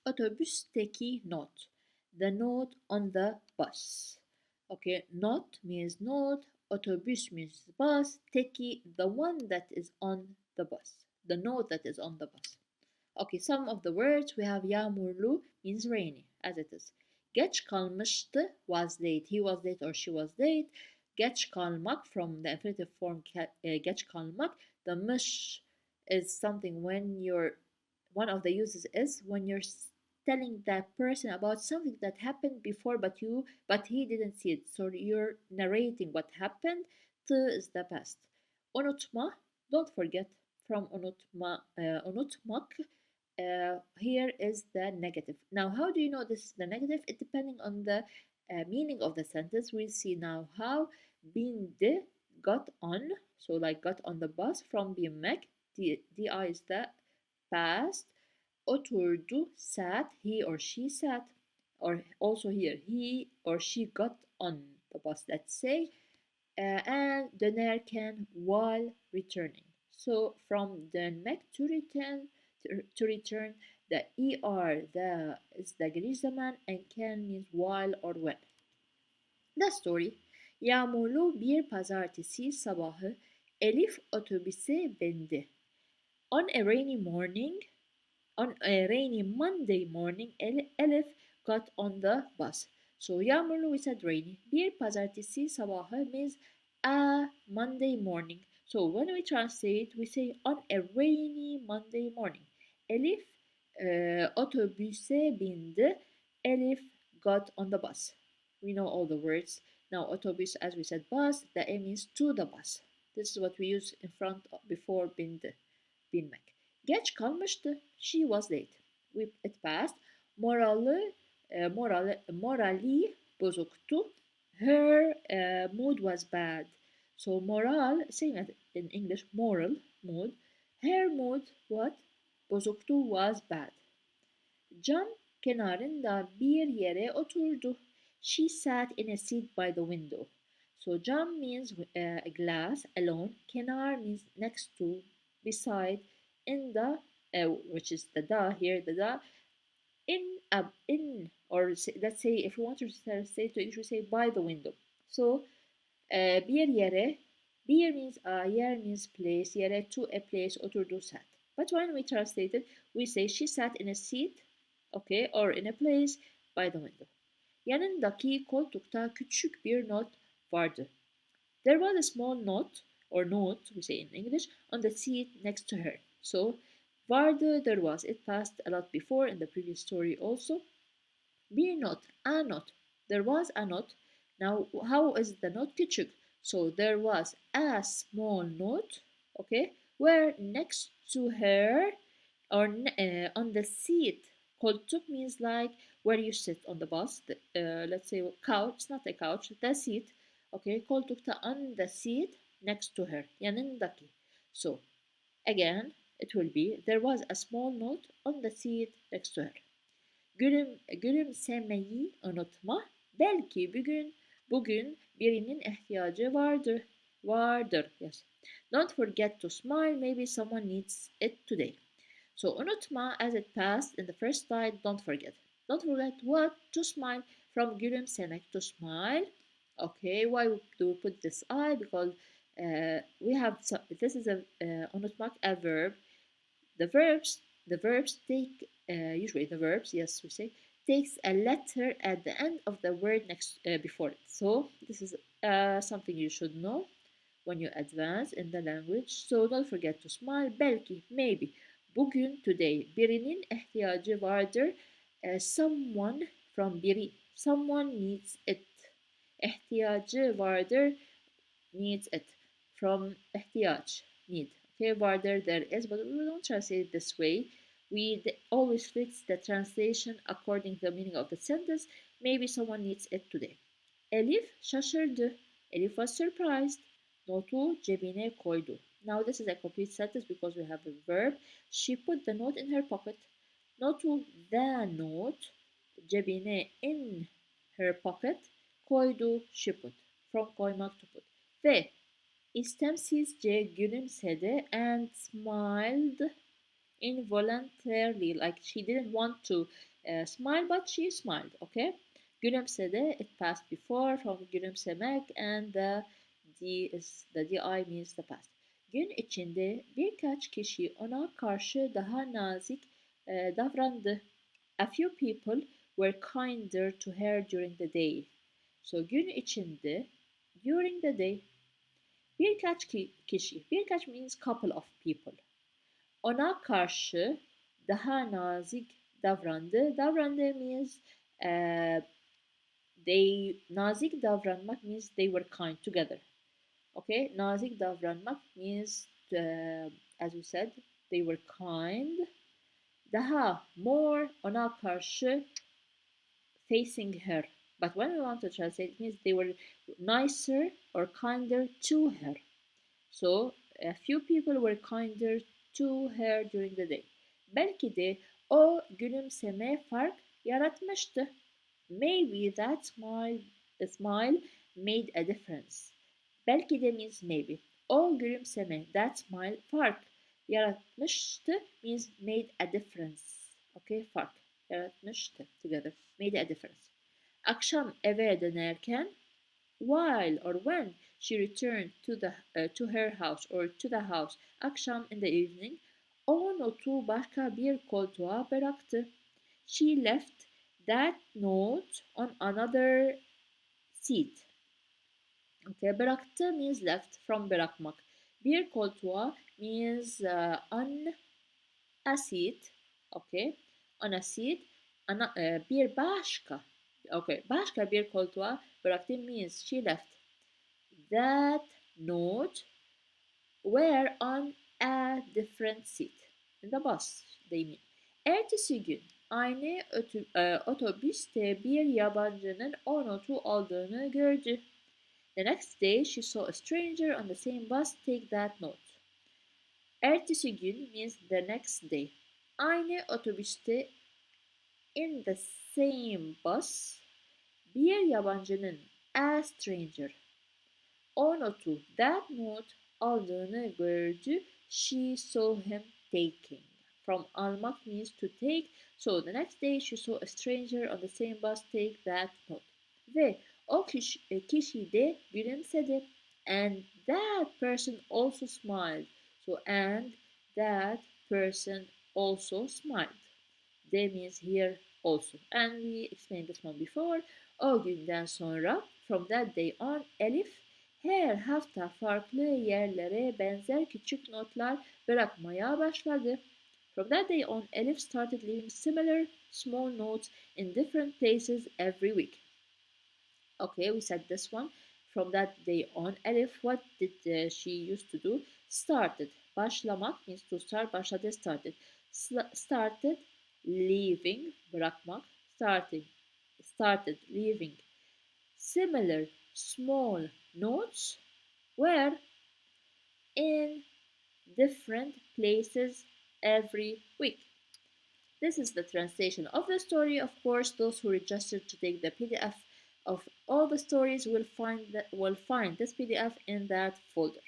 Otobüsteki not. The note on the bus. Okay, not means note. Otobüs means bus. Teki, the one that is on the bus. The note that is on the bus. Okay, some of the words we have yağmurlu means rainy, as it is. Geç kalmıştı was late. He was late or she was late. Geç kalmak from the infinitive form geç kalmak. The mış is something when you're one of the uses is when you're telling that person about something that happened before but he didn't see it. So you're narrating what happened. T is the past. Unutma, don't forget from unutmak. Here is the negative. Now, how do you know this is the negative? It depending on the meaning of the sentence. We'll see now how bindi got on. So like got on the bus from binmek. Di is the past. Oturdu, sat, he or she sat. Or also here, he or she got on the bus, let's say. And dönerken while returning. So from dönmek to return, the the is the geniş zaman and can means while or when. The story. Yağmurlu bir pazartesi sabahı Elif otobüse bindi. On a rainy morning, on a rainy Monday morning, Elif got on the bus. So yağmurlu we said rainy. Bir pazartesi sabahı means a Monday morning. So when we translate, we say on a rainy Monday morning. Elif otobüse bindi. Elif got on the bus. We know all the words. Now otobüs, as we said, bus. The A means to the bus. This is what we use in front of, before bindi, binmek. Geç kalmıştı. She was late. It passed. Morali bozuktu. Her mood was bad. So moral, same as in English, moral, mood. Her mood, what? Bozuktu was bad. Cam kenarında bir yere oturdu. She sat in a seat by the window. So cam means a glass alone. Kenar means next to, beside, in the, which is the da here, the da, in, or let's say if you want to say to English, we say by the window. So bir yere, bir means a, yer means place, yere to a place, oturdu sat. But when we translate it, we say she sat in a seat, okay, or in a place by the window. Yanındaki koltukta küçük bir not vardı. There was a small note, or note, we say in English, on the seat next to her. So, vardı, there was. It passed a lot before in the previous story also. Bir not, a not. There was a note. Now, how is the note küçük? So, there was a small note, okay, where next to her, or on the seat. Koltuk means like where you sit on the bus. Let's say couch, not a couch, the seat. Okay, koltukta on the seat next to her. Yanındaki. So, again, it will be there was a small note on the seat next to her. Gülümsemeyi unutma. Belki bugün birinin ihtiyacı vardır. Yes. Don't forget to smile. Maybe someone needs it today. So unutma as it passed in the first slide, don't forget. Don't forget what? To smile. From gülümsemek, to smile. Okay, why do we put this I? Because we have this is unutmak, a verb. The verbs take usually the verbs, yes, we say, takes a letter at the end of the word next before it. So this is something you should know when you advance in the language. So don't forget to smile. Belki, maybe. Bugün, today. Birinin ihtiyacı vardır. Someone from biri. Someone needs it. İhtiyacı vardır. Needs it. From ihtiyaç. Need. Okay, vardır there is, but we don't translate it this way. We always fix the translation according to the meaning of the sentence. Maybe someone needs it today. Elif şaşırdı. Elif was surprised. Notu cebine koydu. Now this is a complete sentence because we have the verb. She put the note in her pocket. Notu the note cebine in her pocket. Koydu she put. From koymak to put. Ve istemsizce gülümsedi and smiled involuntarily, like she didn't want to Smile, but she smiled. Okay. Gülümsedi. It passed before from gülümsemek, and the di means the past. Gün içinde birkaç kişi ona karşı daha nazik davrandı. A few people were kinder to her during the day. So gün içinde, during the day, birkaç kişi, birkaç means couple of people. Ona karşı daha nazik davrandı. Davrandı means nazik davranmak means they were kind together. Okay, nazik davranmak means as we said they were kind. Daha more ona karşı facing her. But when we want to translate, it means they were nicer or kinder to her. So a few people were kinder to her during the day. Belki de o gülümseme fark yaratmıştı. Maybe that smile made a difference. Belki de means maybe. O gülümseme, that smile fark yaratmıştı means made a difference. Okay, fark yaratmıştı together. Made a difference. Akşam eve dönerken while or when she returned to her house or to the house akşam in the evening o notu başka bir koltuğa bıraktı. She left that note on another seat. Okay, bıraktı means left from bırakmak. Bir koltuğa means on a seat. Okay, on a seat. Bir başka. Okay, başka bir koltuğa bıraktı means she left that note were on a different seat. In the bus, they mean. Ertesi gün aynı otobüste bir yabancının o notu aldığını gördü. The next day she saw a stranger on the same bus take that note. Ertesi gün means the next day. Aynı otobüste in the same bus bir yabancının a stranger o notu that note aldığını gördü. She saw him taking. From almak means to take. So the next day she saw a stranger on the same bus take that note. Ve o kişi de gülümsedi. And that person also smiled. So and that person also smiled. That means here also. And we explained this one before. O günden sonra from that day on Elif her hafta farklı yerlere benzer küçük notlar bırakmaya başladı. From that day on, Elif started leaving similar small notes in different places every week. Okay, we said this one. From that day on, Elif, what did she used to do? Started. Başlamak means to start. Başladı, started. Started leaving, bırakmak. Started leaving similar small notes were in different places every week. This is the translation of the story. Of course, those who registered to take the PDF of all the stories will find this PDF in that folder.